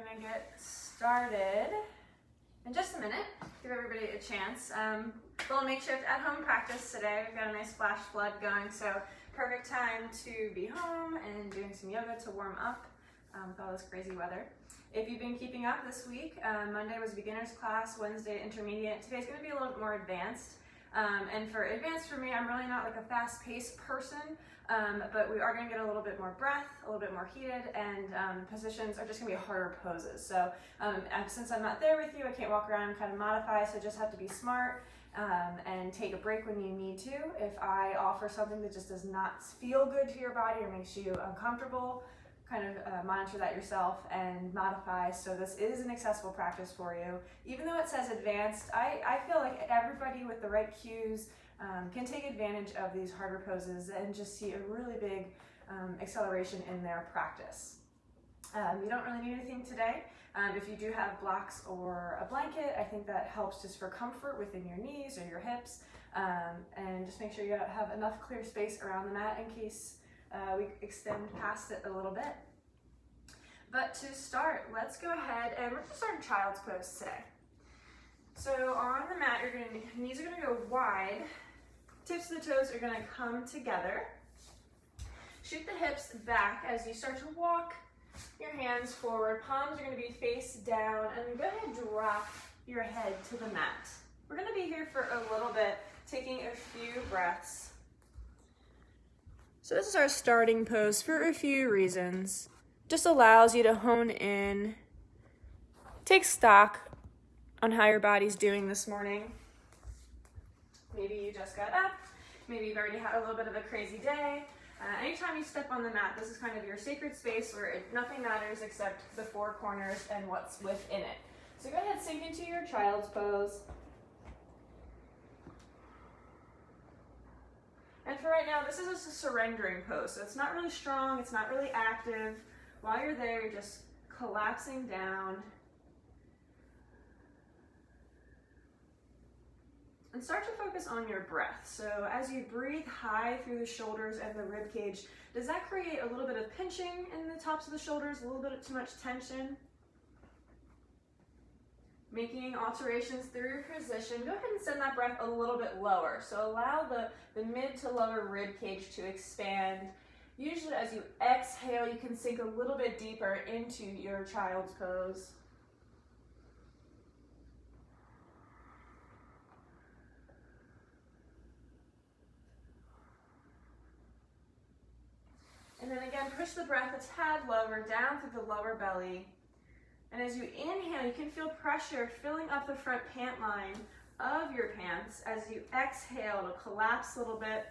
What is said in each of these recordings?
gonna get started in just a minute. Give everybody a chance. Little makeshift at-home practice today. We've got a nice flash flood going, so perfect time to be home and doing some yoga to warm up with all this crazy weather. If you've been keeping up this week, Monday was beginner's class, Wednesday intermediate. Today's gonna be a little bit more advanced. And for advanced for me, I'm really not like a fast-paced person, but we are going to get a little bit more breath, a little bit more heated, and positions are just going to be harder poses. So since I'm not there with you, I can't walk around and kind of modify, so just have to be smart and take a break when you need to. If I offer something that just does not feel good to your body or makes you uncomfortable, kind of monitor that yourself and modify. So this is an accessible practice for you. Even though it says advanced, I feel like everybody with the right cues can take advantage of these harder poses and just see a really big acceleration in their practice. You don't really need anything today. If you do have blocks or a blanket, I think that helps just for comfort within your knees or your hips. And just make sure you have enough clear space around the mat in case we extend past it a little bit. But to start, let's go ahead and we're going to start in child's pose today. So on the mat, your knees are going to go wide, tips of the toes are going to come together. Shoot the hips back as you start to walk your hands forward. Palms are going to be face down, and then go ahead and drop your head to the mat. We're going to be here for a little bit, taking a few breaths. So this is our starting pose for a few reasons. Just allows you to hone in, take stock on how your body's doing this morning. Maybe you just got up, maybe you've already had a little bit of a crazy day. Anytime you step on the mat, this is kind of your sacred space where nothing matters except the four corners and what's within it. So go ahead, sink into your child's pose. And for right now, this is just a surrendering pose. So it's not really strong, it's not really active. While you're there, you're just collapsing down. And start to focus on your breath. So as you breathe high through the shoulders and the rib cage, does that create a little bit of pinching in the tops of the shoulders, a little bit of too much tension? Making alterations through your position, go ahead and send that breath a little bit lower. So allow the mid to lower rib cage to expand. Usually as you exhale, you can sink a little bit deeper into your child's pose. And then again, push the breath a tad lower down through the lower belly. And as you inhale, you can feel pressure filling up the front pant line of your pants. As you exhale, it'll collapse a little bit.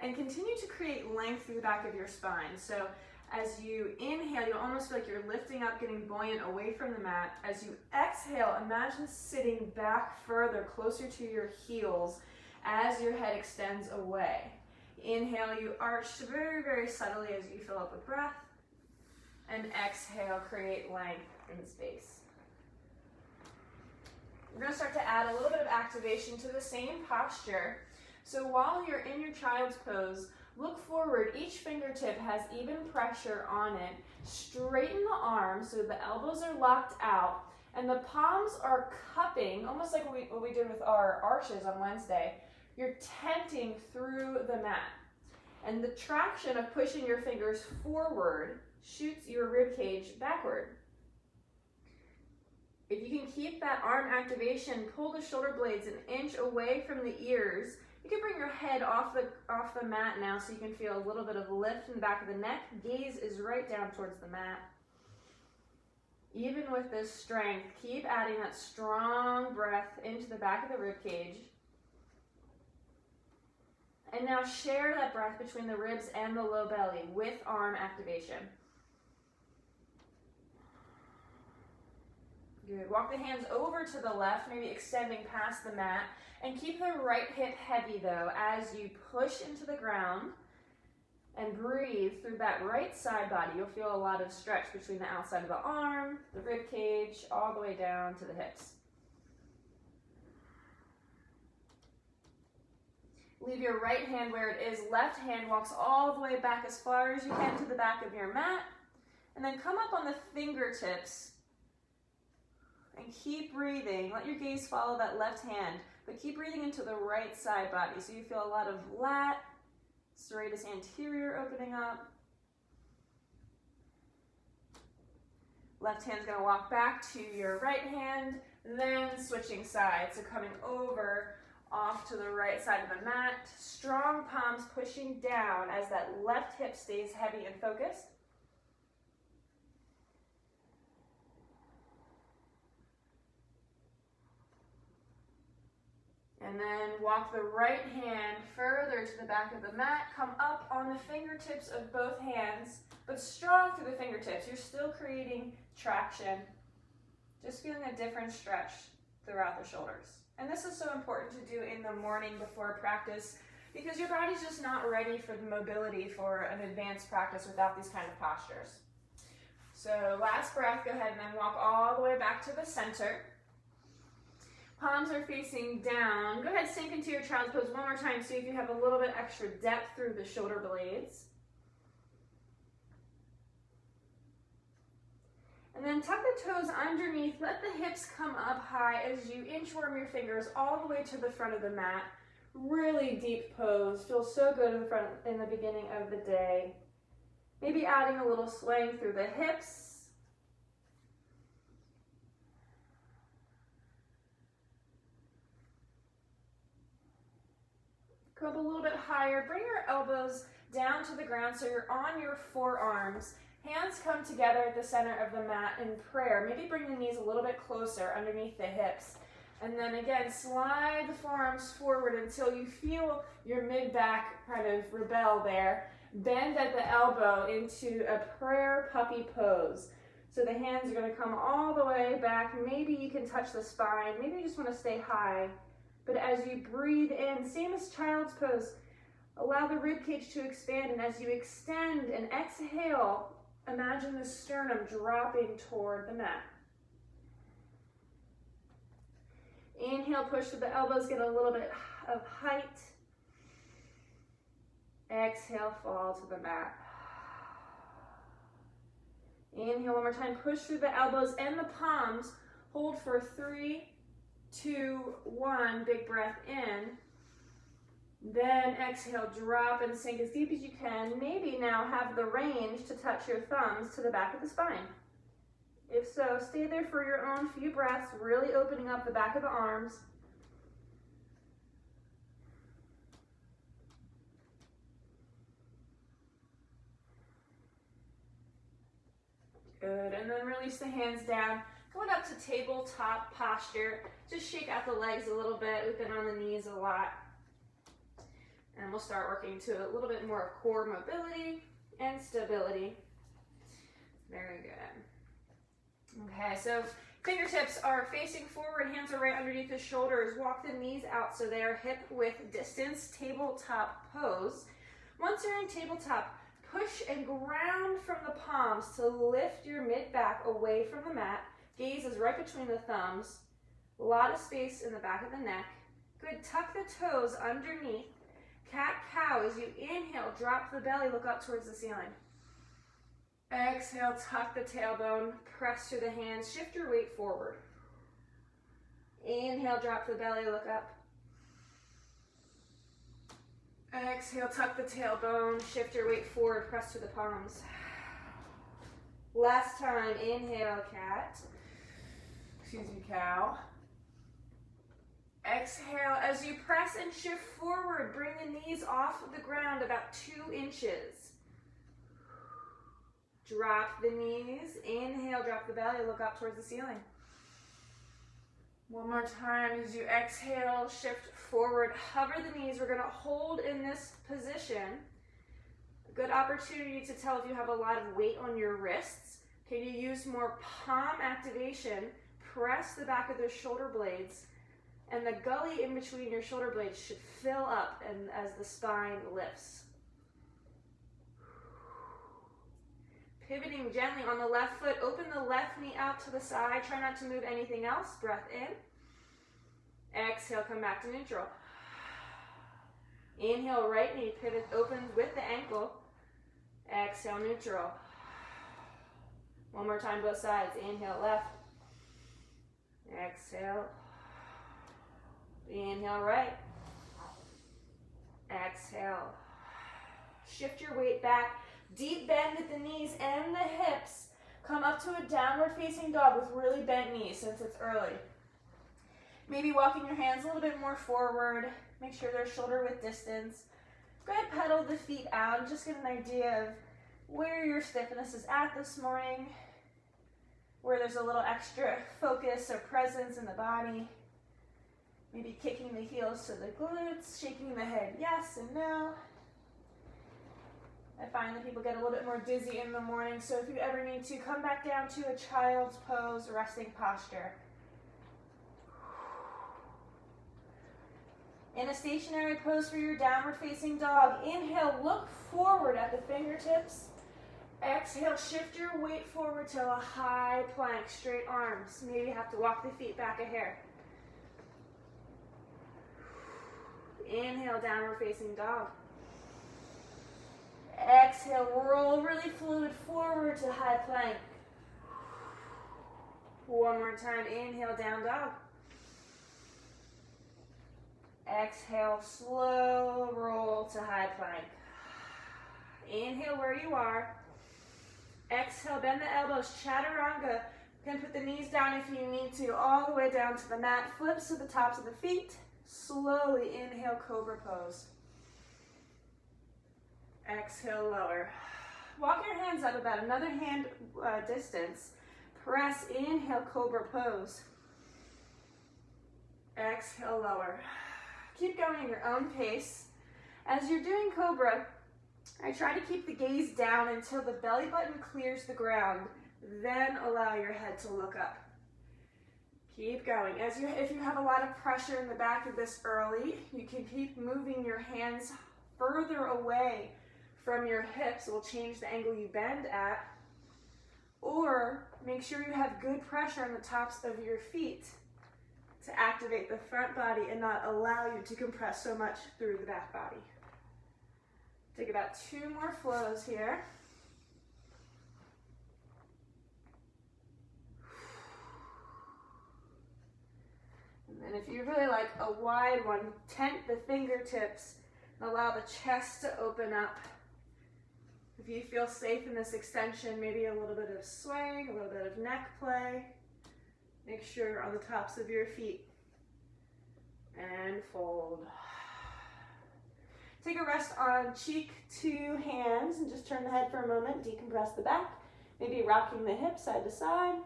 And continue to create length through the back of your spine. So as you inhale, you almost feel like you're lifting up, getting buoyant away from the mat. As you exhale, imagine sitting back further, closer to your heels as your head extends away. Inhale, you arch very, very subtly as you fill up with breath. And exhale, create length in space. We're going to start to add a little bit of activation to the same posture. So while you're in your child's pose, look forward. Each fingertip has even pressure on it. Straighten the arms so the elbows are locked out and the palms are cupping, almost like what we did with our arches on Wednesday. You're tenting through the mat. And the traction of pushing your fingers forward shoots your rib cage backward. If you can keep that arm activation, pull the shoulder blades an inch away from the ears. You can bring your head off the mat now so you can feel a little bit of lift in the back of the neck. Gaze is right down towards the mat. Even with this strength, keep adding that strong breath into the back of the rib cage. And now share that breath between the ribs and the low belly with arm activation. Good. Walk the hands over to the left, maybe extending past the mat. And keep the right hip heavy though as you push into the ground and breathe through that right side body. You'll feel a lot of stretch between the outside of the arm, the rib cage, all the way down to the hips. Leave your right hand where it is. Left hand walks all the way back as far as you can to the back of your mat. And then come up on the fingertips and keep breathing. Let your gaze follow that left hand, but keep breathing into the right side body. So you feel a lot of lat, serratus anterior opening up. Left hand's gonna walk back to your right hand, then switching sides. So coming over off to the right side of the mat. Strong palms pushing down as that left hip stays heavy and focused. And then walk the right hand further to the back of the mat. Come up on the fingertips of both hands, but strong through the fingertips. You're still creating traction. Just feeling a different stretch throughout the shoulders. And this is so important to do in the morning before practice because your body's just not ready for the mobility for an advanced practice without these kind of postures. So last breath, go ahead and then walk all the way back to the center. Palms are facing down. Go ahead, sink into your child's pose one more time. See if you have a little bit extra depth through the shoulder blades. And then tuck the toes underneath. Let the hips come up high as you inchworm your fingers all the way to the front of the mat. Really deep pose. Feels so good in the beginning of the day. Maybe adding a little swaying through the hips. Go up a little bit higher. Bring your elbows down to the ground so you're on your forearms. Hands come together at the center of the mat in prayer. Maybe bring the knees a little bit closer underneath the hips. And then again, slide the forearms forward until you feel your mid-back kind of rebel there. Bend at the elbow into a prayer puppy pose. So the hands are going to come all the way back. Maybe you can touch the spine. Maybe you just want to stay high. But as you breathe in, same as child's pose, allow the rib cage to expand. And as you extend and exhale, imagine the sternum dropping toward the mat. Inhale, push to the elbows, get a little bit of height. Exhale, fall to the mat. Inhale one more time, push through the elbows and the palms. Hold for 3, 2, 1, big breath in. Then exhale, drop and sink as deep as you can. Maybe now have the range to touch your thumbs to the back of the spine. If so, stay there for your own few breaths, really opening up the back of the arms. Good, and then release the hands down. Going up to tabletop posture. Just shake out the legs a little bit. We've been on the knees a lot. And we'll start working to a little bit more core mobility and stability. Very good. Okay, so fingertips are facing forward, hands are right underneath the shoulders. Walk the knees out so they are hip width distance, tabletop pose. Once you're in tabletop, push and ground from the palms to lift your mid-back away from the mat. Gaze is right between the thumbs. A lot of space in the back of the neck. Good, tuck the toes underneath. Cat-cow, as you inhale, drop the belly, look up towards the ceiling. Exhale, tuck the tailbone, press through the hands, shift your weight forward. Inhale, drop the belly, look up. Exhale, tuck the tailbone, shift your weight forward, press through the palms. Last time, inhale, cow. Exhale, as you press and shift forward, bring the knees off of the ground about 2 inches. Drop the knees, inhale, drop the belly, look up towards the ceiling. One more time as you exhale, shift forward, hover the knees. We're gonna hold in this position. A good opportunity to tell if you have a lot of weight on your wrists. Can you use more palm activation? Press the back of the shoulder blades, and the gully in between your shoulder blades should fill up and as the spine lifts. Pivoting gently on the left foot, open the left knee out to the side. Try not to move anything else. Breath in. Exhale, come back to neutral. Inhale, right knee, pivot, opens with the ankle. Exhale, neutral. One more time, both sides. Inhale, left. Exhale. Inhale, right. Exhale. Shift your weight back. Deep bend at the knees and the hips. Come up to a downward facing dog with really bent knees since it's early. Maybe walking your hands a little bit more forward. Make sure they're shoulder width distance. Go ahead, pedal the feet out and just get an idea of where your stiffness is at this morning, where there's a little extra focus or presence in the body. Maybe kicking the heels to the glutes, shaking the head yes and no. I find that people get a little bit more dizzy in the morning, so if you ever need to, come back down to a child's pose, resting posture. In a stationary pose for your downward facing dog, inhale, look forward at the fingertips. Exhale, shift your weight forward to a high plank, straight arms. Maybe you have to walk the feet back a hair. Inhale, downward facing dog. Exhale, roll really fluid forward to high plank. One more time, inhale, down dog. Exhale, slow roll to high plank. Inhale where you are. Exhale, bend the elbows, chaturanga. You can put the knees down if you need to, all the way down to the mat. Flips to the tops of the feet. Slowly inhale, cobra pose. Exhale, lower. Walk your hands up about another hand distance. Press, inhale, cobra pose. Exhale, lower. Keep going at your own pace. As you're doing cobra, I try to keep the gaze down until the belly button clears the ground. Then allow your head to look up. Keep going. If you have a lot of pressure in the back of this early, you can keep moving your hands further away from your hips. It will change the angle you bend at. Or make sure you have good pressure on the tops of your feet to activate the front body and not allow you to compress so much through the back body. Take about 2 more flows here. And if you really like a wide one, tent the fingertips and allow the chest to open up. If you feel safe in this extension, maybe a little bit of swaying, a little bit of neck play. Make sure you're on the tops of your feet. And fold. Take a rest on cheek to hands and just turn the head for a moment, decompress the back. Maybe rocking the hips side to side.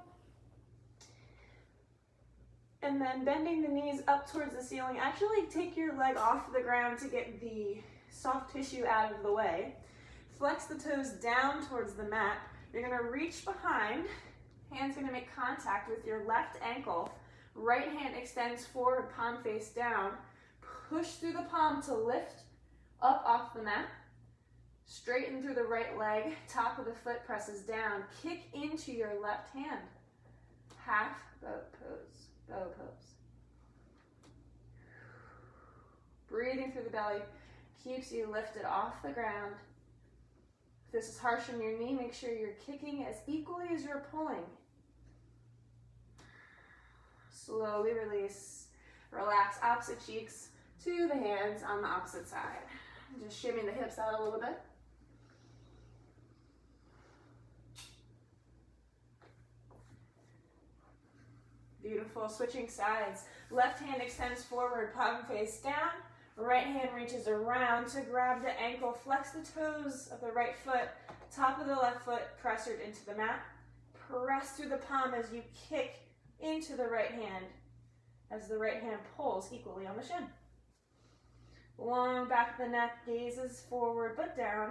And then bending the knees up towards the ceiling. Actually take your leg off the ground to get the soft tissue out of the way. Flex the toes down towards the mat. You're gonna reach behind. Hand's gonna make contact with your left ankle. Right hand extends forward, palm face down. Push through the palm to lift up off the mat. Straighten through the right leg. Top of the foot presses down. Kick into your left hand. Half boat pose. Bow pose. Breathing through the belly keeps you lifted off the ground. If this is harsh on your knee, make sure you're kicking as equally as you're pulling. Slowly release. Relax opposite cheeks to the hands on the opposite side. Just shimmy the hips out a little bit. Beautiful. Switching sides. Left hand extends forward, palm face down. Right hand reaches around to grab the ankle. Flex the toes of the right foot. Top of the left foot pressured into the mat. Press through the palm as you kick into the right hand as the right hand pulls equally on the shin. Long back of the neck, gazes forward but down.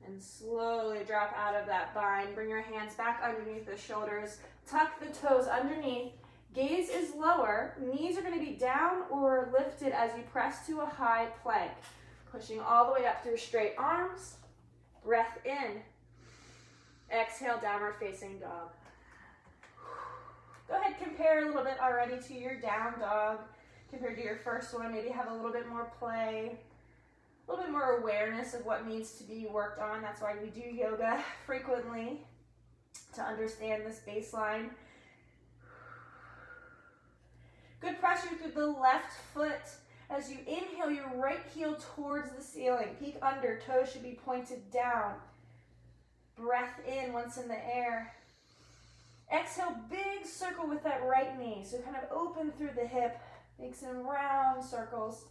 And slowly drop out of that bind. Bring your hands back underneath the shoulders. Tuck the toes underneath. Gaze is lower. Knees are going to be down or lifted as you press to a high plank. Pushing all the way up through straight arms. Breath in. Exhale, downward facing dog. Go ahead, compare a little bit already to your down dog compared to your first one. Maybe have a little bit more play, a little bit more awareness of what needs to be worked on. That's why we do yoga frequently, to understand this baseline. Good pressure through the left foot. As you inhale, your right heel towards the ceiling. Peek under, toes should be pointed down. Breath in once in the air. Exhale, big circle with that right knee. So kind of open through the hip. Make some round circles.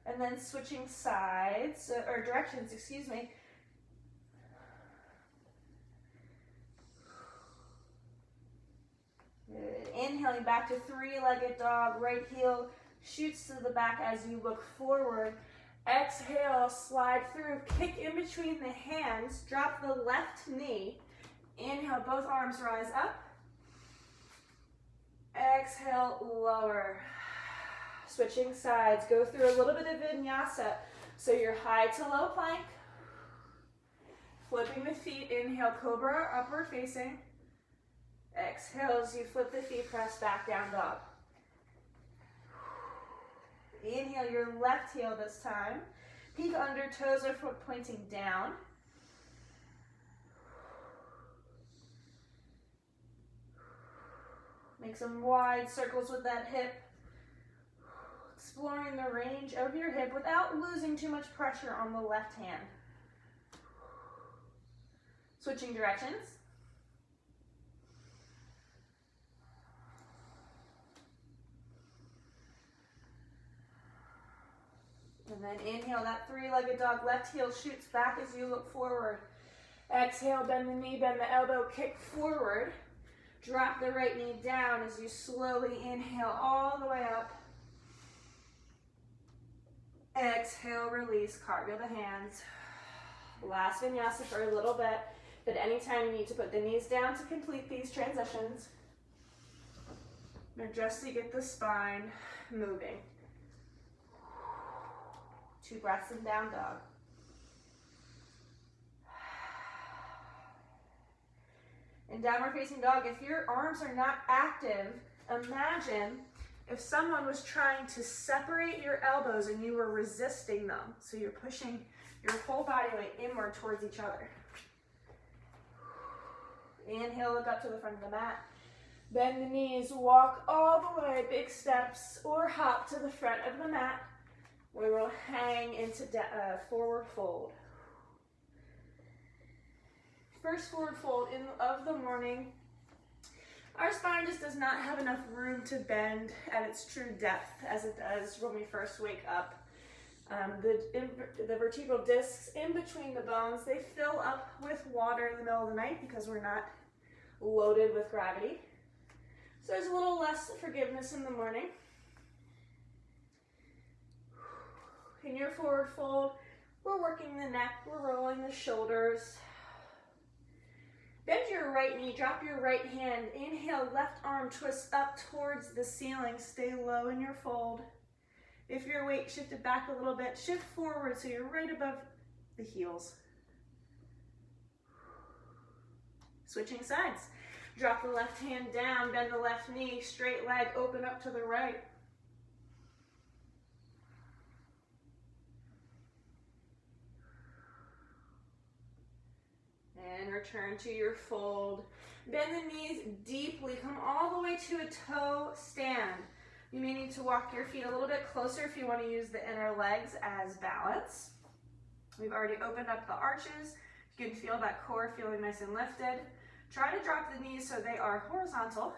And then switching sides, or directions, excuse me. Good. Inhaling back to three-legged dog. Right heel shoots to the back as you look forward. Exhale, slide through, kick in between the hands, drop the left knee. Inhale, both arms rise up. Exhale, lower. Switching sides, go through a little bit of vinyasa. So you're high to low plank. Flipping the feet, inhale, cobra, upward facing. Exhale as you flip the feet, press back down dog. Inhale your left heel this time. Peek under, toes or foot pointing down. Make some wide circles with that hip. Exploring the range of your hip without losing too much pressure on the left hand. Switching directions. And then inhale that three-legged dog. Left heel shoots back as you look forward. Exhale, bend the knee, bend the elbow, kick forward. Drop the right knee down as you slowly inhale all the way up. Exhale, release, cartwheel the hands. Last vinyasa for a little bit, but anytime you need to put the knees down to complete these transitions, or just to get the spine moving. 2 breaths in down dog. In downward facing dog, if your arms are not active, imagine if someone was trying to separate your elbows and you were resisting them. So you're pushing your whole body weight inward towards each other. Inhale, look up to the front of the mat. Bend the knees, walk all the way, big steps, or hop to the front of the mat. We will hang into forward fold. First forward fold of the morning. Our spine just does not have enough room to bend at its true depth as it does when we first wake up. The vertebral discs in between the bones, they fill up with water in the middle of the night because we're not loaded with gravity. So there's a little less forgiveness in the morning. In your forward fold, we're working the neck, we're rolling the shoulders. Bend your right knee, drop your right hand. Inhale, left arm twists up towards the ceiling. Stay low in your fold. If your weight shifted back a little bit, shift forward so you're right above the heels. Switching sides. Drop the left hand down, bend the left knee, straight leg, open up to the right. And return to your fold. Bend the knees deeply. Come all the way to a toe stand. You may need to walk your feet a little bit closer if you want to use the inner legs as balance. We've already opened up the arches. You can feel that core feeling nice and lifted. Try to drop the knees so they are horizontal,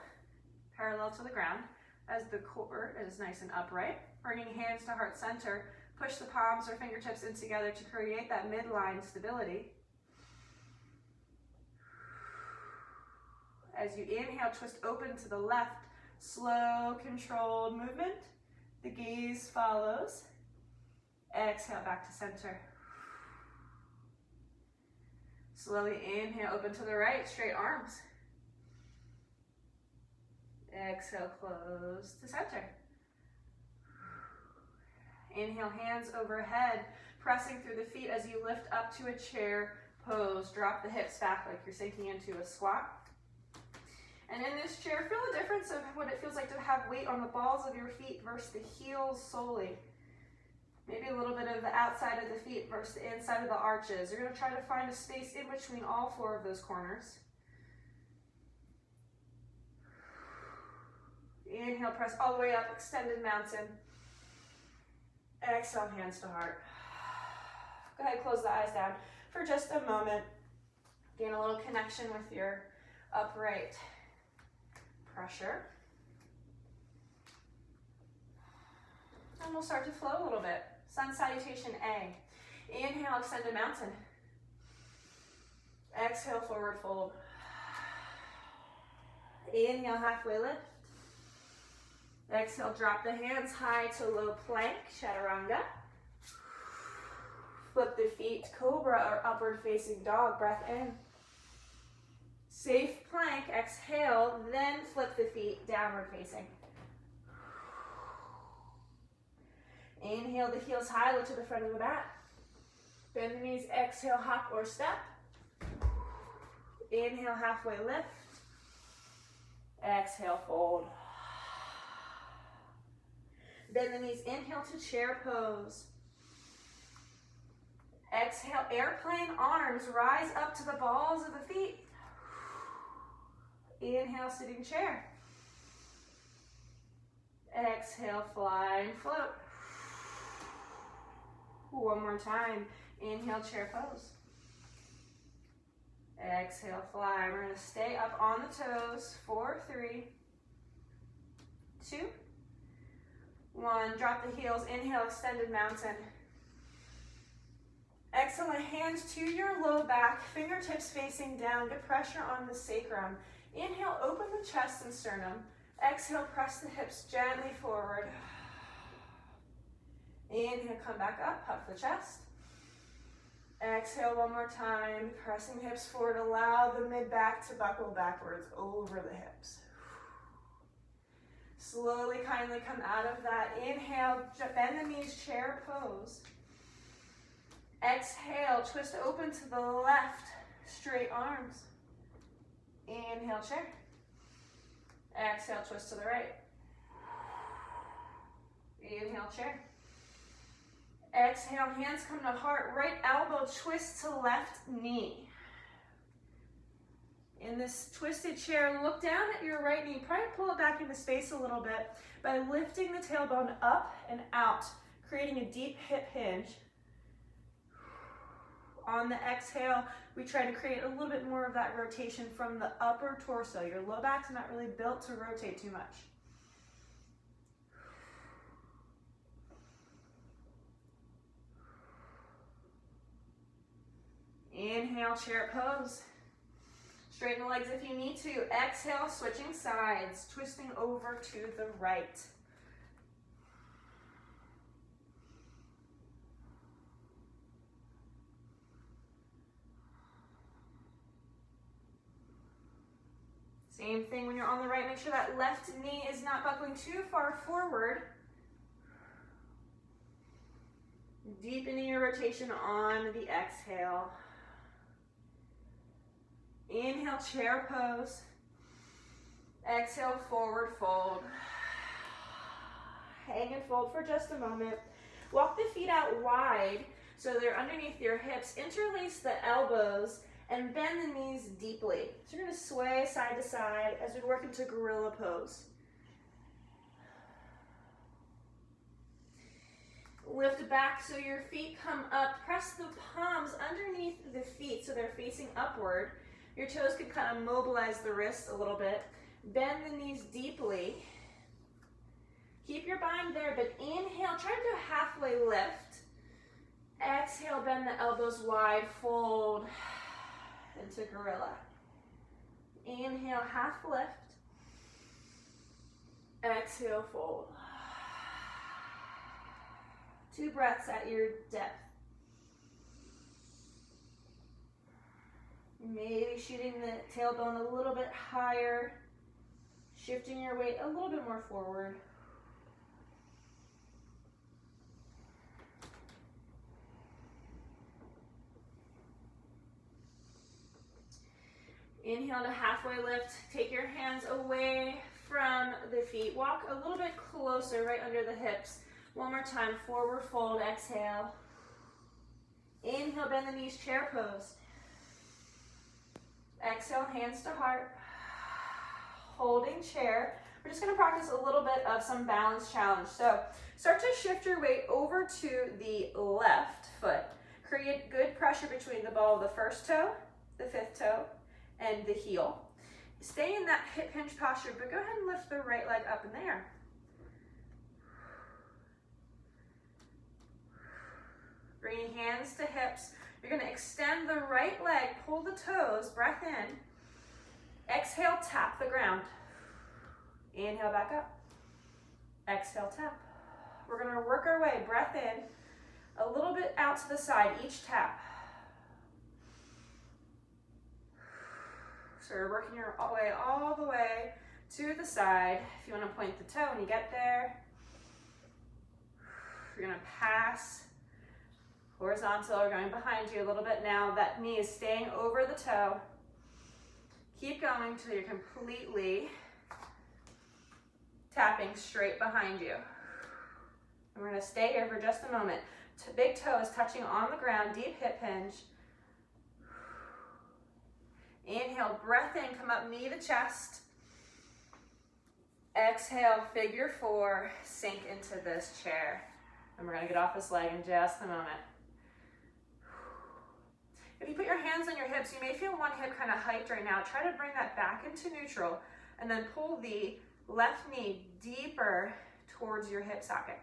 parallel to the ground, as the core is nice and upright. Bringing hands to heart center. Push the palms or fingertips in together to create that midline stability. As you inhale, twist open to the left. Slow, controlled movement. The gaze follows. Exhale, back to center. Slowly inhale, open to the right, straight arms. Exhale, close to center. Inhale, hands overhead, pressing through the feet as you lift up to a chair pose. Drop the hips back like you're sinking into a squat. And in this chair, feel the difference of what it feels like to have weight on the balls of your feet versus the heels solely. Maybe a little bit of the outside of the feet versus the inside of the arches. You're going to try to find a space in between all 4 of those corners. Inhale, press all the way up, extended mountain. Exhale, hands to heart. Go ahead, close the eyes down for just a moment. Gain a little connection with your upright pressure. And we'll start to flow a little bit. Sun salutation A. Inhale, extended mountain. Exhale, forward fold. Inhale, halfway lift. Exhale, drop the hands high to low plank, chaturanga. Flip the feet, cobra or upward facing dog, breath in. Safe plank, exhale, then flip the feet, downward facing. Inhale the heels high, look to the front of the mat. Bend the knees, exhale, hop or step. Inhale, halfway lift. Exhale, fold. Bend the knees, inhale to chair pose. Exhale, airplane arms, rise up to the balls of the feet. Inhale, sitting chair. Exhale, fly and float. One more time. Inhale, chair pose. Exhale, fly. We're going to stay up on the toes. 4, 3, 2, 1. Drop the heels. Inhale, extended mountain. Exhale, hands to your low back, fingertips facing down. Get pressure on the sacrum. Inhale, open the chest and sternum. Exhale, press the hips gently forward. Inhale, come back up, puff the chest. Exhale one more time, pressing hips forward. Allow the mid-back to buckle backwards over the hips. Slowly, kindly come out of that. Inhale, bend the knees, chair pose. Exhale, twist open to the left, straight arms. Inhale, chair. Exhale, twist to the right. Inhale, chair. Exhale, hands come to heart, right elbow twist to left knee. In this twisted chair, look down at your right knee. Try to pull it back into space a little bit by lifting the tailbone up and out, creating a deep hip hinge. On the exhale, we try to create a little bit more of that rotation from the upper torso. Your low back's not really built to rotate too much. Inhale, chair pose. Straighten the legs if you need to. Exhale, switching sides, twisting over to the right. Same thing when you're on the right. Make sure that left knee is not buckling too far forward. Deepening your rotation on the exhale. Inhale, chair pose. Exhale, forward fold. Hang and fold for just a moment. Walk the feet out wide so they're underneath your hips. Interlace the elbows and bend the knees deeply. So you're going to sway side to side as we work into gorilla pose. Lift back so your feet come up. Press the palms underneath the feet so they're facing upward. Your toes can kind of mobilize the wrists a little bit. Bend the knees deeply. Keep your bind there, but inhale, try to do a halfway lift. Exhale, bend the elbows wide, fold into gorilla. Inhale, half lift. Exhale, fold. 2 breaths at your depth. Maybe shooting the tailbone a little bit higher, shifting your weight a little bit more forward. Inhale to halfway lift. Take your hands away from the feet. Walk a little bit closer, right under the hips. One more time, forward fold, exhale. Inhale, bend the knees, chair pose. Exhale, hands to heart. Holding chair. We're just gonna practice a little bit of some balance challenge. So start to shift your weight over to the left foot. Create good pressure between the ball of the first toe, the fifth toe, and the heel. Stay in that hip hinge posture, but go ahead and lift the right leg up in the air. Bringing hands to hips. You're gonna extend the right leg, pull the toes, breath in. Exhale, tap the ground. Inhale, back up. Exhale, tap. We're gonna work our way, breath in, a little bit out to the side, each tap. So you're working your way all the way to the side. If you want to point the toe when you get there, you're going to pass horizontal or going behind you a little bit now. That knee is staying over the toe. Keep going until you're completely tapping straight behind you. And we're going to stay here for just a moment. Big toe is touching on the ground, deep hip hinge. Inhale, breath in, come up knee to chest. Exhale, figure four, sink into this chair. And we're gonna get off this leg in just a moment. If you put your hands on your hips, you may feel one hip kind of hiked right now. Try to bring that back into neutral and then pull the left knee deeper towards your hip socket,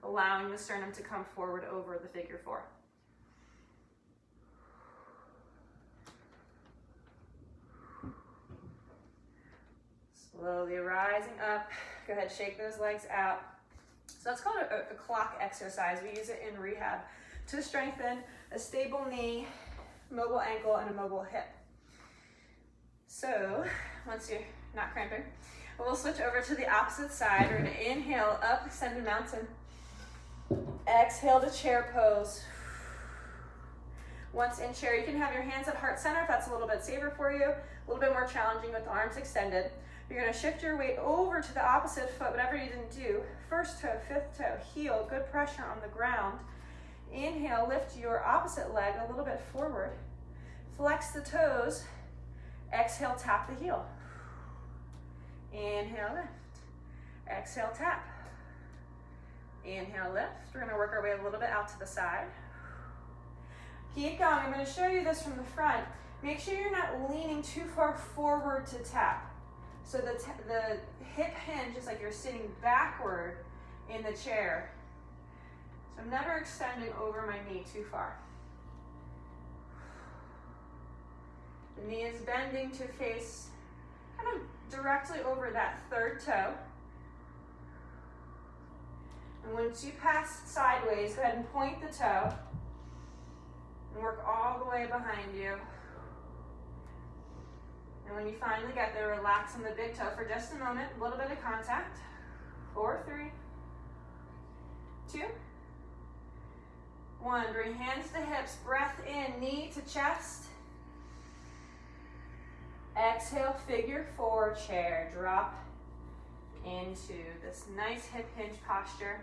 allowing the sternum to come forward over the figure four. Slowly rising up. Go ahead, shake those legs out. So that's called a clock exercise. We use it in rehab to strengthen a stable knee, mobile ankle, and a mobile hip. So once you're not cramping, we'll switch over to the opposite side. We're gonna inhale, up, extended mountain. Exhale to chair pose. Once in chair, you can have your hands at heart center if that's a little bit safer for you, a little bit more challenging with the arms extended. You're gonna shift your weight over to the opposite foot, whatever you didn't do. First toe, fifth toe, heel, good pressure on the ground. Inhale, lift your opposite leg a little bit forward. Flex the toes. Exhale, tap the heel. Inhale, lift. Exhale, tap. Inhale, lift. We're gonna work our way a little bit out to the side. Keep going. I'm gonna show you this from the front. Make sure you're not leaning too far forward to tap. So the hip hinge is like you're sitting backward in the chair. So I'm never extending over my knee too far. The knee is bending to face kind of directly over that third toe. And once you pass sideways, go ahead and point the toe and work all the way behind you. And when you finally get there, relax on the big toe for just a moment, a little bit of contact. 4, 3, 2, 1. Bring hands to hips, breath in, knee to chest. Exhale, figure four, chair. Drop into this nice hip hinge posture.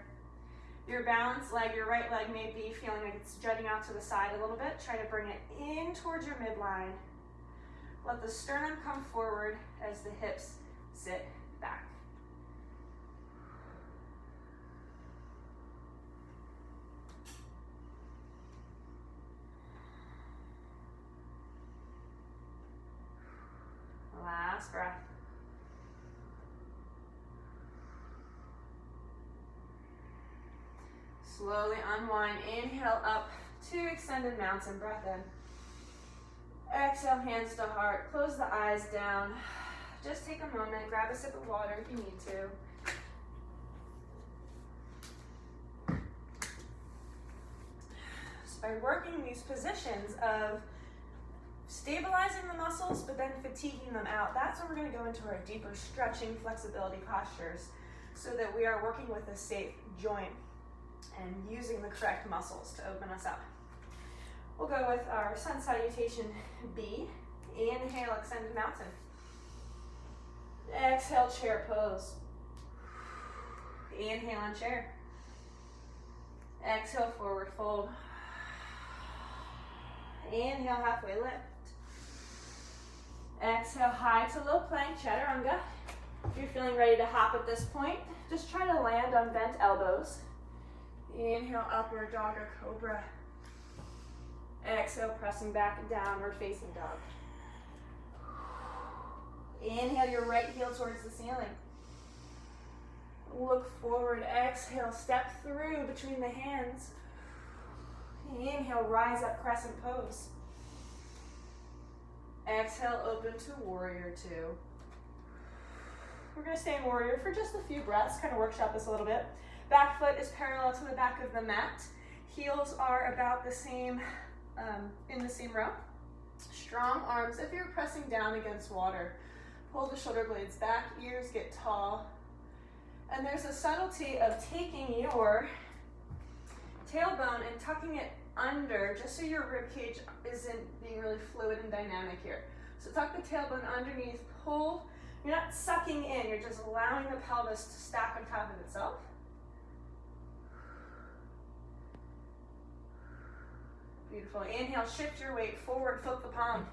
Your balanced leg, your right leg may be feeling like it's jutting out to the side a little bit. Try to bring it in towards your midline. Let the sternum come forward as the hips sit back. Last breath. Slowly unwind. Inhale up to extended mountain. Breath in. Exhale, hands to heart. Close the eyes down. Just take a moment. Grab a sip of water if you need to. So by working these positions of stabilizing the muscles, but then fatiguing them out, that's when we're going to go into our deeper stretching flexibility postures so that we are working with a safe joint and using the correct muscles to open us up. We'll go with our sun salutation B. Inhale, extended mountain. Exhale, chair pose. Inhale on chair. Exhale, forward fold. Inhale, halfway lift. Exhale, high to low plank, chaturanga. If you're feeling ready to hop at this point, just try to land on bent elbows. Inhale, upward dog or cobra. Exhale, pressing back and downward facing dog. Inhale your right heel towards the ceiling. Look forward, exhale, step through between the hands. Inhale, rise up, crescent pose. Exhale, open to warrior two. We're gonna stay in warrior for just a few breaths, kind of workshop this a little bit. Back foot is parallel to the back of the mat. Heels are about the same, in the same row. Strong arms if you're pressing down against water. Pull the shoulder blades back, ears get tall. And there's a subtlety of taking your tailbone and tucking it under, just so your rib cage isn't being really fluid and dynamic here. So tuck the tailbone underneath, pull. You're not sucking in, you're just allowing the pelvis to stack on top of itself. Beautiful. Inhale, shift your weight forward, flip the palm.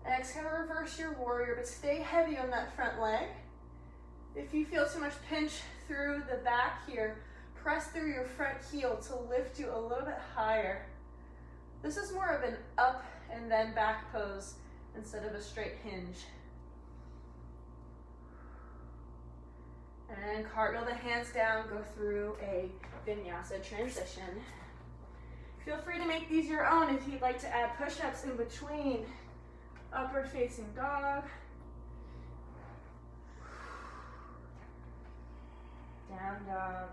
Exhale, reverse your warrior, but stay heavy on that front leg. If you feel too much pinch through the back here, press through your front heel to lift you a little bit higher. This is more of an up and then back pose instead of a straight hinge. And cartwheel the hands down, go through a vinyasa transition. Feel free to make these your own if you'd like to add push-ups in between. Upward facing dog. Down dog.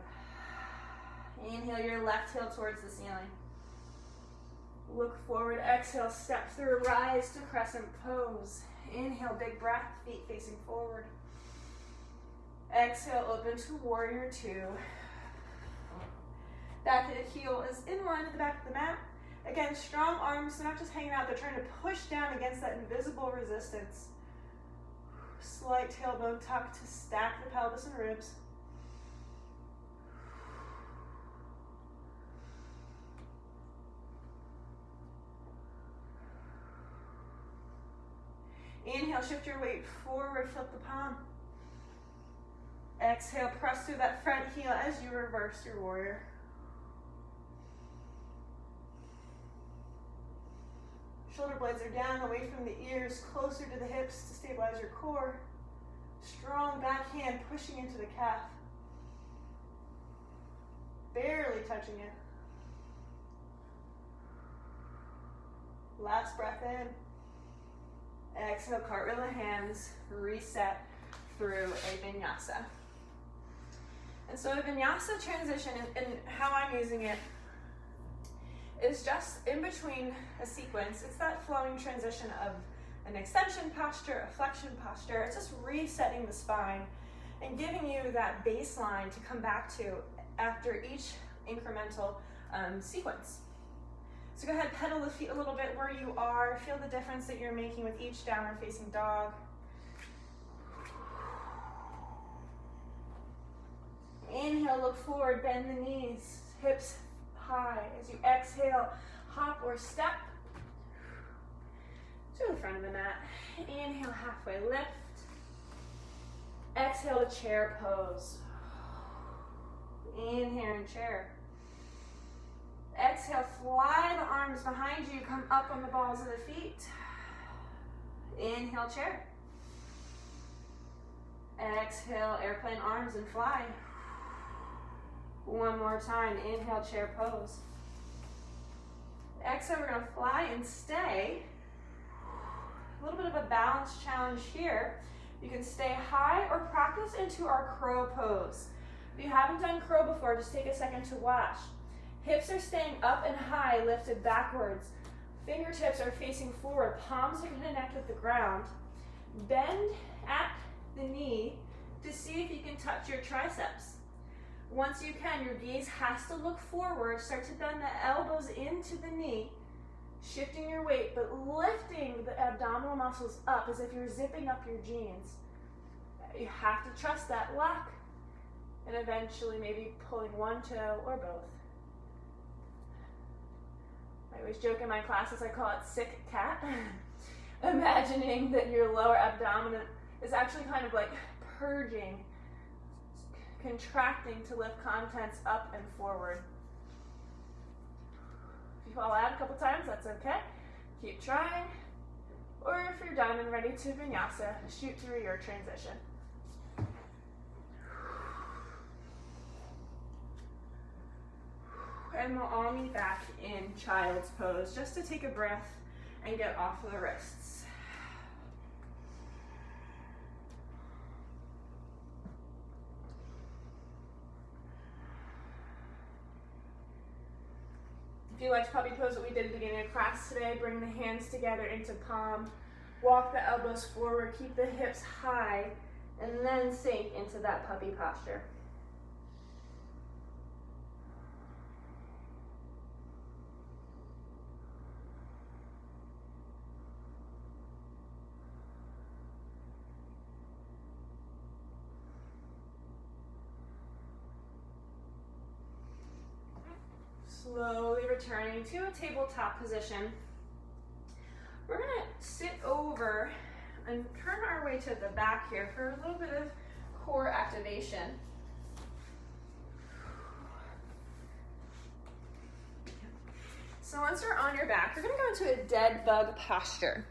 Inhale your left heel towards the ceiling. Look forward, exhale, step through, rise to crescent pose. Inhale, big breath, feet facing forward. Exhale, open to warrior two. Back heel is in line with the back of the mat. Again, strong arms, they're not just hanging out, they're trying to push down against that invisible resistance. Slight tailbone tuck to stack the pelvis and ribs. Inhale, shift your weight forward, flip the palm. Exhale, press through that front heel as you reverse your warrior. Shoulder blades are down, away from the ears, closer to the hips to stabilize your core. Strong back hand pushing into the calf. Barely touching it. Last breath in. Exhale, cartwheel the hands, reset through a vinyasa. And so a vinyasa transition, and how I'm using it, is just in between a sequence. It's that flowing transition of an extension posture, a flexion posture. It's just resetting the spine and giving you that baseline to come back to after each incremental sequence. So go ahead, pedal the feet a little bit where you are. Feel the difference that you're making with each downward facing dog. Inhale, look forward, bend the knees, hips high. As you exhale, hop or step to the front of the mat. Inhale, halfway lift. Exhale to chair pose. Inhale in chair. Exhale, fly the arms behind you, come up on the balls of the feet. Inhale, chair. Exhale, airplane arms and fly. One more time, inhale, chair pose. Exhale, we're gonna fly and stay. A little bit of a balance challenge here. You can stay high or practice into our crow pose. If you haven't done crow before, just take a second to watch. Hips are staying up and high, lifted backwards. Fingertips are facing forward, palms are gonna connect with the ground. Bend at the knee to see if you can touch your triceps. Once you can, your gaze has to look forward. Start to bend the elbows into the knee. Shifting your weight, but lifting the abdominal muscles up as if you're zipping up your jeans. You have to trust that luck, and eventually maybe pulling one toe or both. I always joke in my classes, I call it sick cat. Imagining that your lower abdomen is actually kind of like purging, contracting to lift contents up and forward. If you fall out a couple times, that's okay. Keep trying. Or if you're done and ready to vinyasa, shoot through your transition. And we'll all meet back in child's pose just to take a breath and get off of the wrists. If you liked puppy pose, what we did at the beginning of class today, bring the hands together into palm, walk the elbows forward, keep the hips high, and then sink into that puppy posture. Slowly returning to a tabletop position. We're going to sit over and turn our way to the back here for a little bit of core activation. So once you're on your back, you're going to go into a dead bug posture.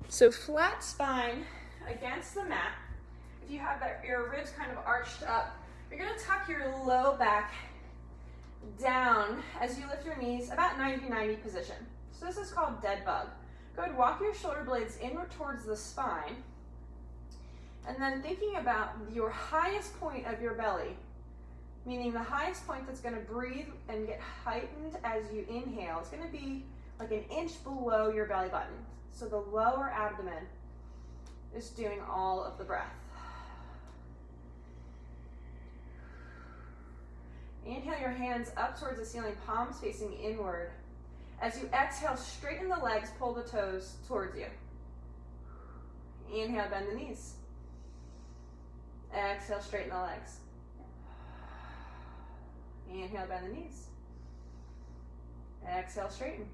So flat spine against the mat. If you have your ribs kind of arched up, you're going to tuck your low back down as you lift your knees, about 90-90 position. So this is called dead bug. Go ahead and walk your shoulder blades inward towards the spine, and then thinking about your highest point of your belly, meaning the highest point that's going to breathe and get heightened as you inhale. It's going to be like an inch below your belly button. So the lower abdomen is doing all of the breath. Inhale your hands up towards the ceiling, palms facing inward. As you exhale, straighten the legs, pull the toes towards you. Inhale, bend the knees. Exhale, straighten the legs. Inhale, bend the knees. Exhale, straighten.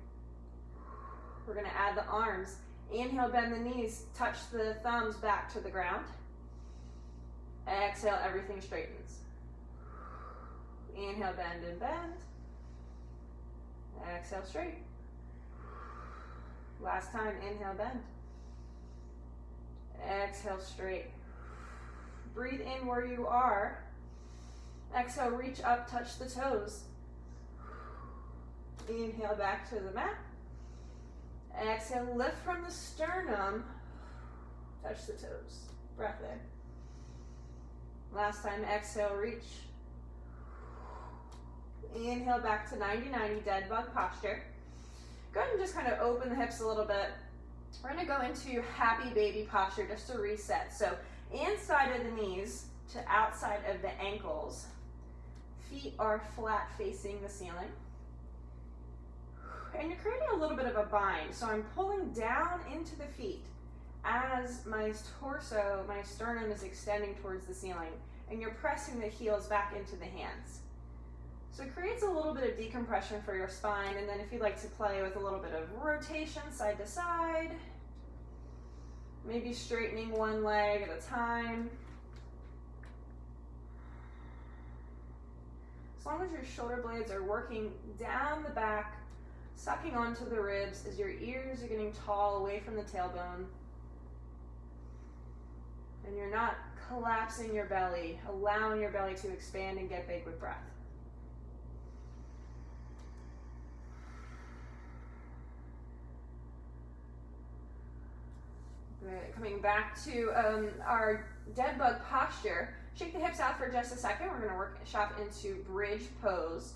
We're going to add the arms. Inhale, bend the knees, touch the thumbs back to the ground. Exhale, everything straightens. Inhale, bend and bend. Exhale, straight. Last time, inhale, bend. Exhale, straight. Breathe in where you are. Exhale, reach up, touch the toes. Inhale, back to the mat. Exhale, lift from the sternum. Touch the toes. Breath in. Last time, exhale, reach. Inhale back to 90-90 dead bug posture. Go ahead and just kind of open the hips a little bit. We're going to go into happy baby posture just to reset. So inside of the knees to outside of the ankles. Feet are flat facing the ceiling. And you're creating a little bit of a bind. So I'm pulling down into the feet as my torso, my sternum is extending towards the ceiling. And you're pressing the heels back into the hands. So it creates a little bit of decompression for your spine, and then if you'd like to play with a little bit of rotation side to side, maybe straightening one leg at a time. As long as your shoulder blades are working down the back, sucking onto the ribs as your ears are getting tall away from the tailbone, and you're not collapsing your belly, allowing your belly to expand and get big with breath. Good. Coming back to our dead bug posture, shake the hips out for just a second. We're going to work shop into bridge pose.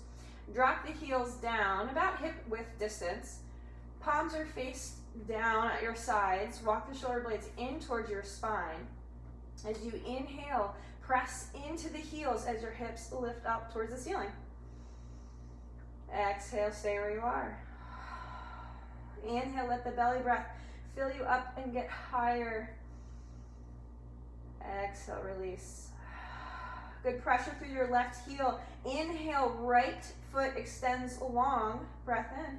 Drop the heels down about hip width distance. Palms are faced down at your sides. Walk the shoulder blades in towards your spine. As you inhale, press into the heels as your hips lift up towards the ceiling. Exhale, stay where you are. Inhale, let the belly breath fill you up and get higher. Exhale, release. Good pressure through your left heel. Inhale, right foot extends long. Breath in.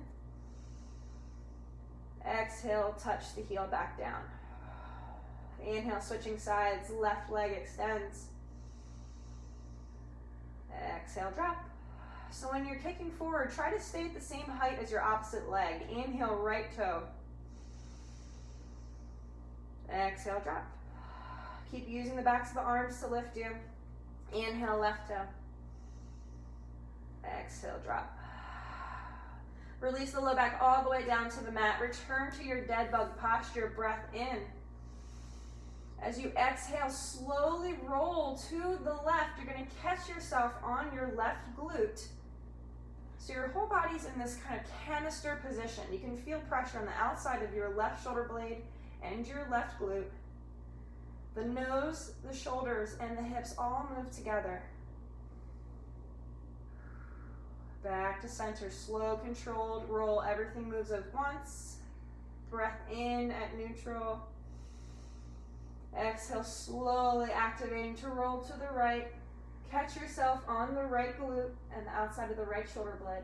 Exhale, touch the heel back down. Inhale, switching sides, left leg extends. Exhale, drop. So when you're kicking forward, try to stay at the same height as your opposite leg. Inhale, right toe. Exhale, drop. Keep using the backs of the arms to lift you. Inhale, left toe. Exhale, drop. Release the low back all the way down to the mat. Return to your dead bug posture. Breath in. As you exhale, slowly roll to the left. You're going to catch yourself on your left glute. So your whole body's in this kind of canister position. You can feel pressure on the outside of your left shoulder blade and your left glute. The nose, the shoulders, and the hips all move together. Back to center, slow, controlled roll. Everything moves at once. Breath in at neutral. Exhale, slowly activating to roll to the right. Catch yourself on the right glute and the outside of the right shoulder blade.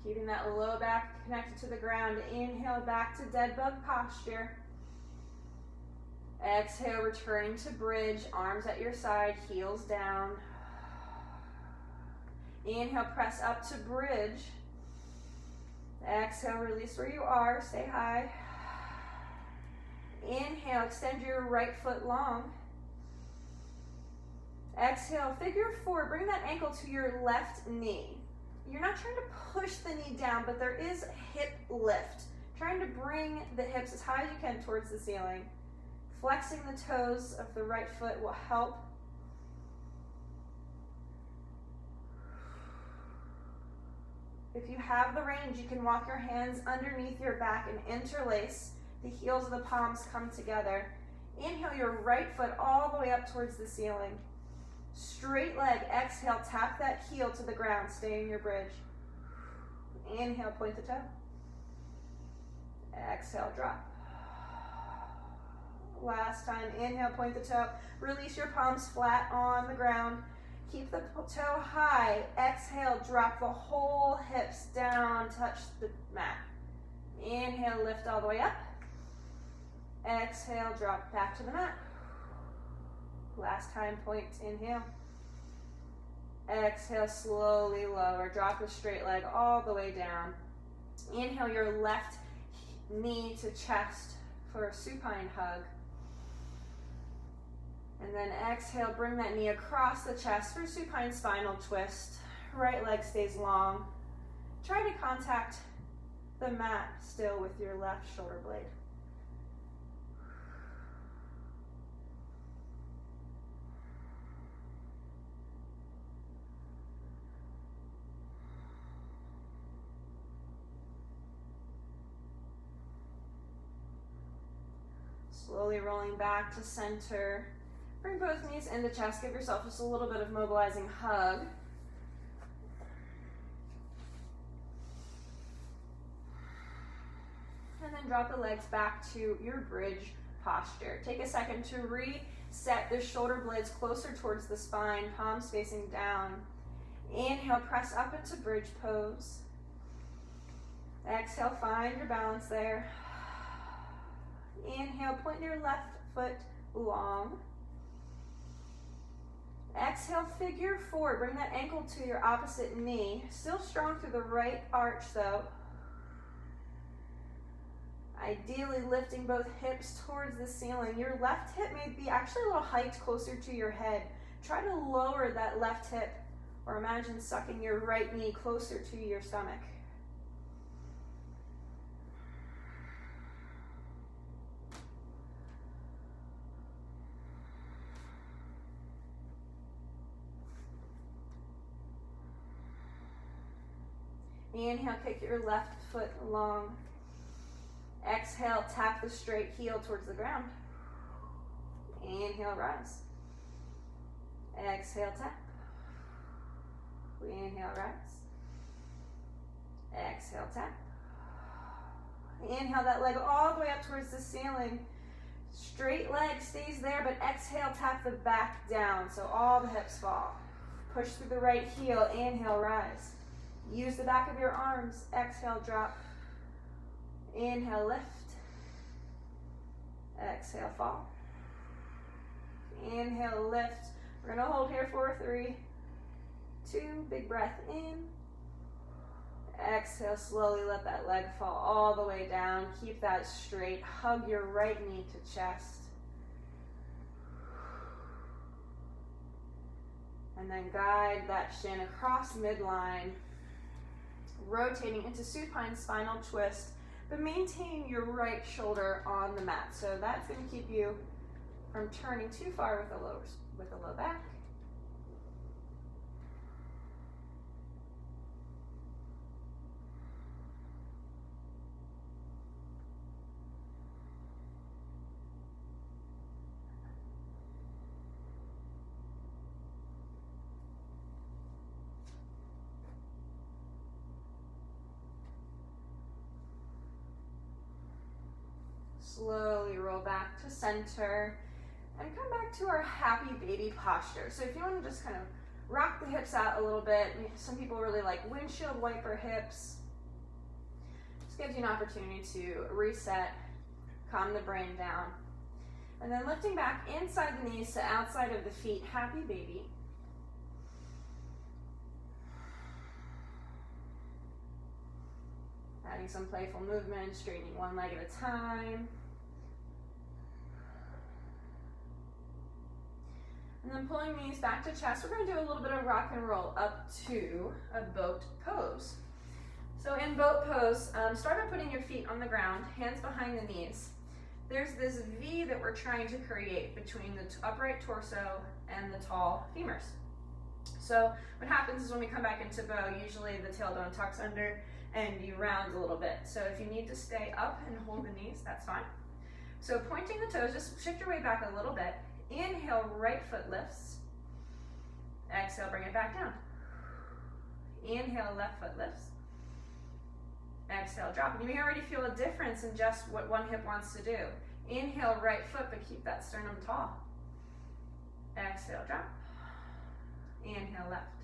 Keeping that low back connected to the ground. Inhale back to dead bug posture. Exhale, returning to bridge, arms at your side, heels down. Inhale, press up to bridge. Exhale, release where you are, stay high. Inhale, extend your right foot long. Exhale, figure four, bring that ankle to your left knee. You're not trying to push the knee down, but there is a hip lift. Trying to bring the hips as high as you can towards the ceiling. Flexing the toes of the right foot will help. If you have the range, you can walk your hands underneath your back and interlace. The heels of the palms come together. Inhale your right foot all the way up towards the ceiling. Straight leg, exhale, tap that heel to the ground, stay in your bridge. Inhale, point the toe. Exhale, drop. Last time, inhale, point the toe. Release your palms flat on the ground. Keep the toe high. Exhale, drop the whole hips down, touch the mat. Inhale, lift all the way up. Exhale, drop back to the mat. Last time, point, inhale. Exhale, slowly lower. Drop the straight leg all the way down. Inhale your left knee to chest for a supine hug. And then exhale, bring that knee across the chest for supine spinal twist. Right leg stays long. Try to contact the mat still with your left shoulder blade. Slowly rolling back to center. Bring both knees into chest. Give yourself just a little bit of mobilizing hug. And then drop the legs back to your bridge posture. Take a second to reset the shoulder blades closer towards the spine, palms facing down. Inhale, press up into bridge pose. Exhale, find your balance there. Inhale, point your left foot long. Exhale, figure four. Bring that ankle to your opposite knee. Still strong through the right arch though. Ideally lifting both hips towards the ceiling. Your left hip may be actually a little hiked closer to your head. Try to lower that left hip or imagine sucking your right knee closer to your stomach. Inhale, kick your left foot long. Exhale, tap the straight heel towards the ground. Inhale, rise. Exhale, tap. Inhale, rise. Exhale, tap. Inhale that leg all the way up towards the ceiling. Straight leg stays there, but exhale, tap the back down so all the hips fall. Push through the right heel, inhale, rise. Use the back of your arms, exhale, drop. Inhale, lift. Exhale, fall. Inhale, lift. We're gonna hold here for 3, 2, big breath in. Exhale, slowly let that leg fall all the way down. Keep that straight. Hug your right knee to chest. And then guide that shin across midline, rotating into supine spinal twist, but maintain your right shoulder on the mat. So that's going to keep you from turning too far with the low back. Slowly roll back to center and come back to our happy baby posture. So if you want to just kind of rock the hips out a little bit, some people really like windshield wiper hips. This gives you an opportunity to reset, calm the brain down. And then lifting back inside the knees to outside of the feet, happy baby. Adding some playful movement, straightening one leg at a time. And then pulling knees back to chest, we're going to do a little bit of rock and roll up to a boat pose. So in boat pose, start by putting your feet on the ground, hands behind the knees. There's this V that we're trying to create between the upright torso and the tall femurs. So what happens is when we come back into bow, usually the tailbone tucks under and you round a little bit. So if you need to stay up and hold the knees, that's fine. So pointing the toes, just shift your weight back a little bit. Inhale, right foot lifts. Exhale, bring it back down. Inhale, left foot lifts. Exhale, drop. And you may already feel a difference in just what one hip wants to do. Inhale, right foot, but keep that sternum tall. Exhale, drop. Inhale, left.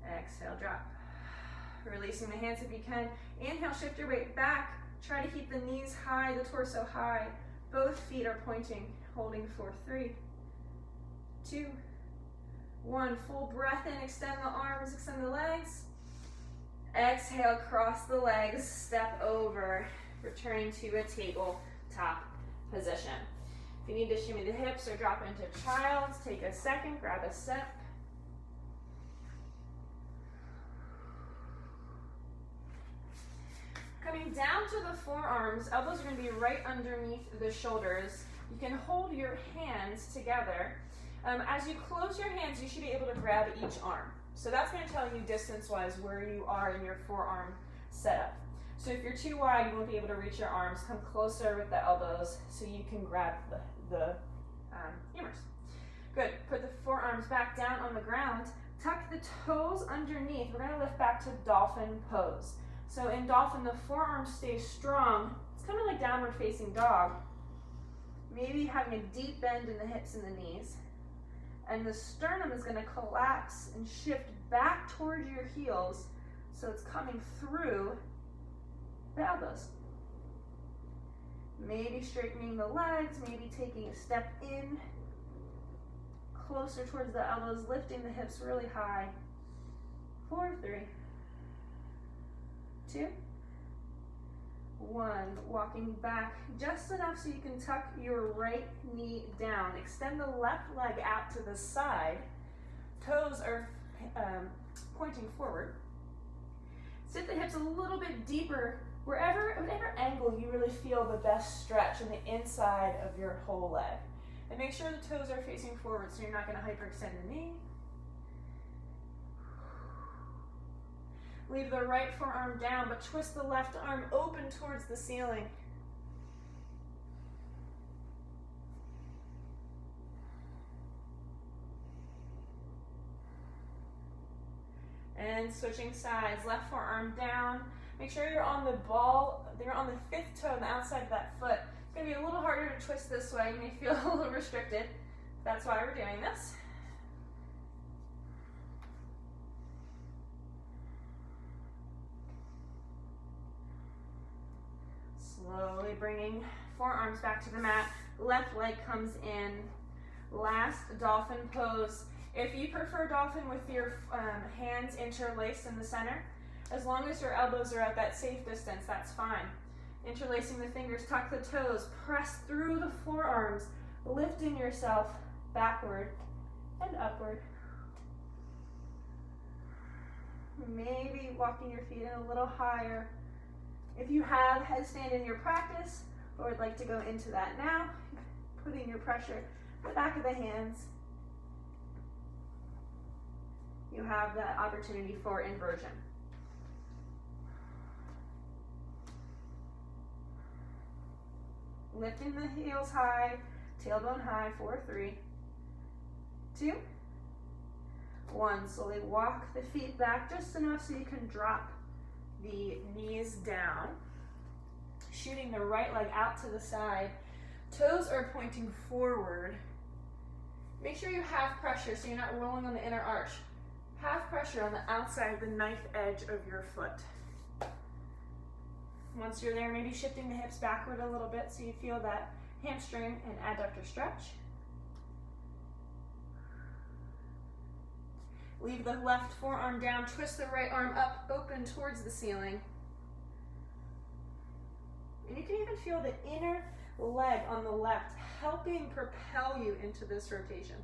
Exhale, drop. Releasing the hands if you can. Inhale, shift your weight back. Try to keep the knees high, the torso high. Both feet are pointing, holding for 3, 2, 1. Full breath in, extend the arms, extend the legs. Exhale, cross the legs, step over, returning to a tabletop position. If you need to shimmy the hips or drop into child's, take a second, grab a step. Coming down to the forearms, elbows are going to be right underneath the shoulders. You can hold your hands together. As you close your hands, you should be able to grab each arm. So that's going to tell you distance-wise where you are in your forearm setup. So if you're too wide, you won't be able to reach your arms. Come closer with the elbows so you can grab the femurs. Good. Put the forearms back down on the ground. Tuck the toes underneath. We're going to lift back to dolphin pose. So in dolphin, the forearms stay strong. It's kind of like downward facing dog. Maybe having a deep bend in the hips and the knees. And the sternum is going to collapse and shift back towards your heels so it's coming through the elbows. Maybe straightening the legs, maybe taking a step in, closer towards the elbows, lifting the hips really high. 4, 3, 2, 1. Walking back just enough so you can tuck your right knee down. Extend the left leg out to the side. Toes are pointing forward. Sit the hips a little bit deeper, whatever angle you really feel the best stretch on the inside of your whole leg. And make sure the toes are facing forward so you're not going to hyperextend the knee. Leave the right forearm down, but twist the left arm open towards the ceiling. And switching sides, left forearm down. Make sure you're on the ball, you're on the fifth toe on the outside of that foot. It's gonna be a little harder to twist this way. You may feel a little restricted. That's why we're doing this. Slowly bringing forearms back to the mat. Left leg comes in. Last dolphin pose. If you prefer dolphin with your hands interlaced in the center, as long as your elbows are at that safe distance, that's fine. Interlacing the fingers, tuck the toes, press through the forearms, lifting yourself backward and upward. Maybe walking your feet in a little higher. If you have headstand in your practice, or would like to go into that now, putting your pressure at the back of the hands, you have that opportunity for inversion. Lifting the heels high, tailbone high, 4, 3, 2, 1. Slowly walk the feet back just enough so you can drop the knees down. Shooting the right leg out to the side. Toes are pointing forward. Make sure you have pressure so you're not rolling on the inner arch. Have pressure on the outside of the knife edge of your foot. Once you're there, maybe shifting the hips backward a little bit so you feel that hamstring and adductor stretch. Leave the left forearm down, twist the right arm up, open towards the ceiling. And you can even feel the inner leg on the left helping propel you into this rotation.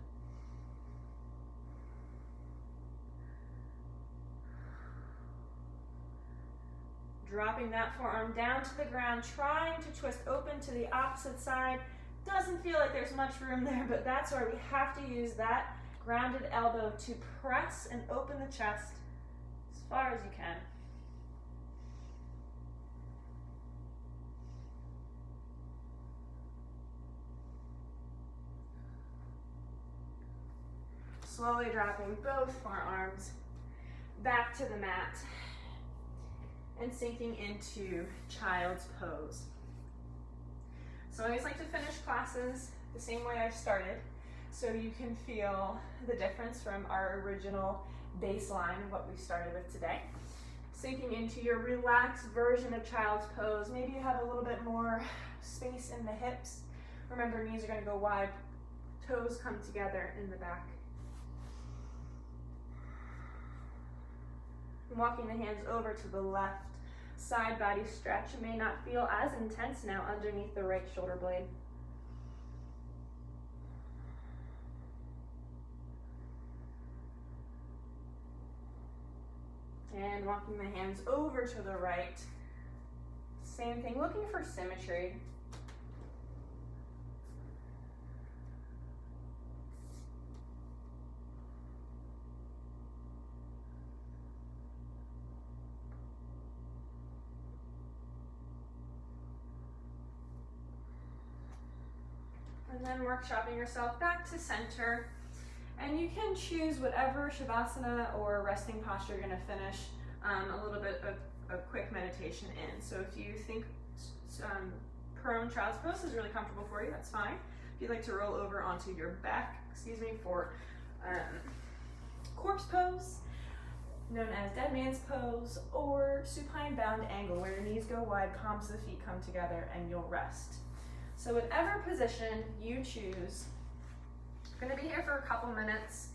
Dropping that forearm down to the ground, trying to twist open to the opposite side. Doesn't feel like there's much room there, but that's where we have to use that grounded elbow to press and open the chest as far as you can. Slowly dropping both forearms back to the mat and sinking into child's pose. So I always like to finish classes the same way I started, so you can feel the difference from our original baseline of what we started with today. Sinking into your relaxed version of child's pose. Maybe you have a little bit more space in the hips. Remember, knees are going to go wide, toes come together in the back. Walking the hands over to the left. Side body stretch. It may not feel as intense now underneath the right shoulder blade. And walking the hands over to the right. Same thing, looking for symmetry. And then workshopping yourself back to center. And you can choose whatever Shavasana or resting posture you're going to finish a little bit of a quick meditation in. So if you think prone child's pose is really comfortable for you, that's fine. If you'd like to roll over onto your back, for corpse pose, known as dead man's pose, or supine bound angle, where your knees go wide, palms of the feet come together, and you'll rest. So whatever position you choose, I'm going to be here for a couple minutes.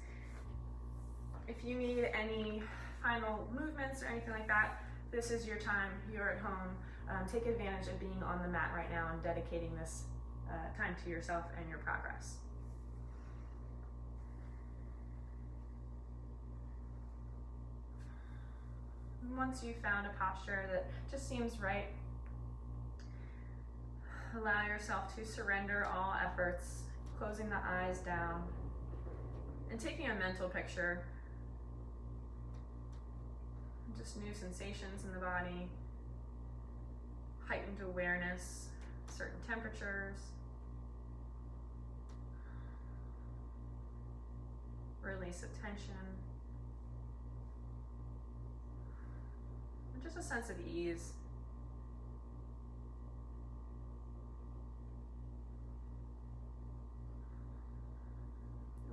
If you need any final movements or anything like that, this is your time. You're at home. Take advantage of being on the mat right now and dedicating this time to yourself and your progress. Once you've found a posture that just seems right, allow yourself to surrender all efforts, closing the eyes down and taking a mental picture. just new sensations in the body, heightened awareness, certain temperatures, release of tension, and just a sense of ease.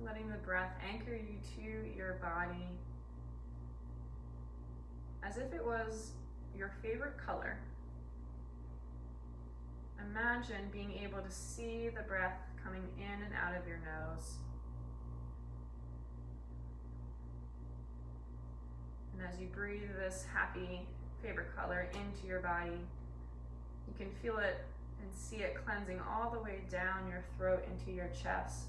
Letting the breath anchor you to your body as if it was your favorite color. Imagine being able to see the breath coming in and out of your nose. And as you breathe this happy favorite color into your body, you can feel it and see it cleansing all the way down your throat into your chest,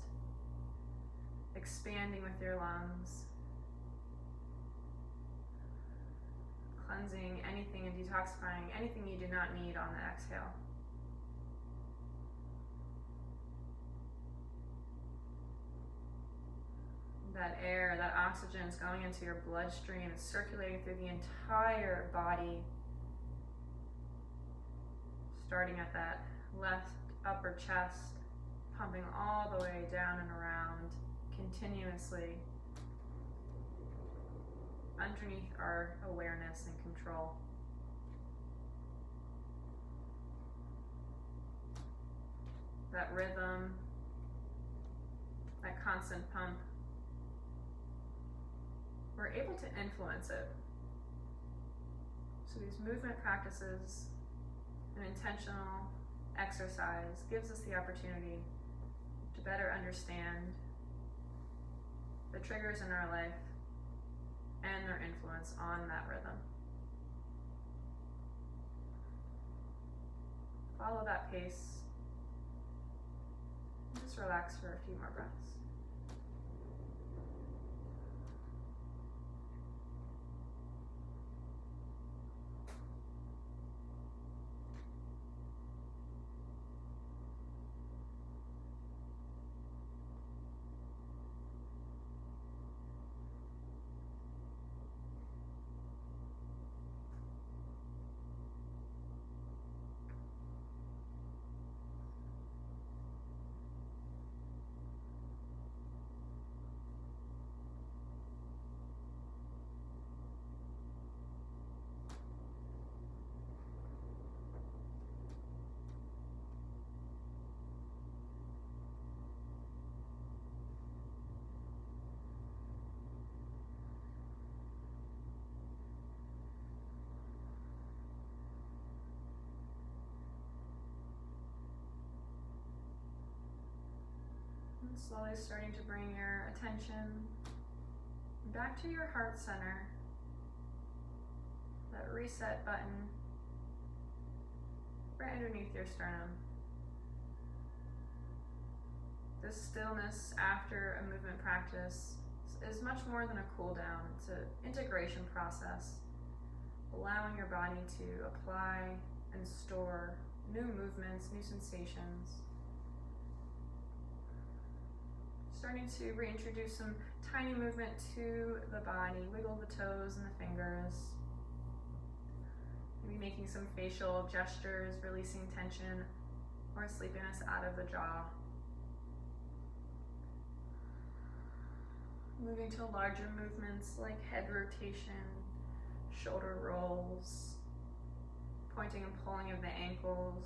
expanding with your lungs, cleansing anything and detoxifying anything you do not need on the exhale. That air, that oxygen is going into your bloodstream, it's circulating through the entire body, starting at that left upper chest, pumping all the way down and around continuously underneath our awareness and control. That rhythm, that constant pump, we're able to influence it. So these movement practices and intentional exercise gives us the opportunity to better understand the triggers in our life and their influence on that rhythm. Follow that pace and just relax for a few more breaths. Slowly starting to bring your attention back to your heart center, that reset button right underneath your sternum. This stillness after a movement practice is much more than a cool down. It's an integration process, allowing your body to apply and store new movements, new sensations. Starting to reintroduce some tiny movement to the body. Wiggle the toes and the fingers. Maybe making some facial gestures, releasing tension or sleepiness out of the jaw. Moving to larger movements like head rotation, shoulder rolls, pointing and pulling of the ankles.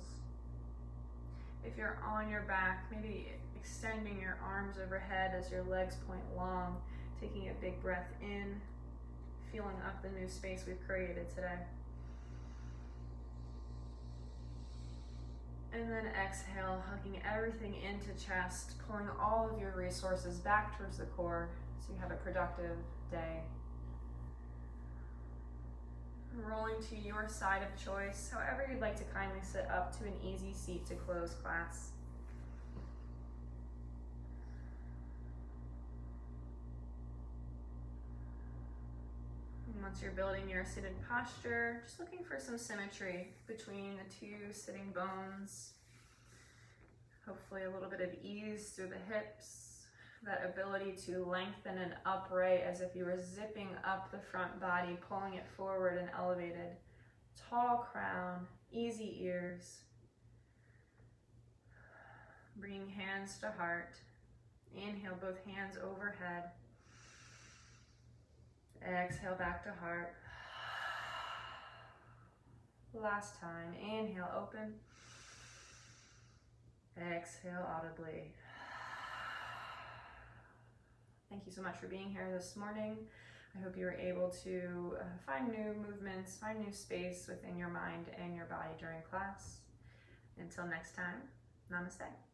If you're on your back, maybe extending your arms overhead as your legs point long, taking a big breath in, feeling up the new space we've created today. And then exhale, hugging everything into chest, pulling all of your resources back towards the core so you have a productive day. Rolling to your side of choice, however you'd like to kindly sit up to an easy seat to close class. And once you're building your seated posture, just looking for some symmetry between the two sitting bones. Hopefully a little bit of ease through the hips, That ability to lengthen and upright as if you were zipping up the front body, pulling it forward and elevated. Tall crown, easy ears. Bringing hands to heart. Inhale, both hands overhead. Exhale, back to heart. Last time. Inhale, open. Exhale audibly. Thank you so much for being here this morning. I hope you were able to find new movements, find new space within your mind and your body during class. Until next time, namaste.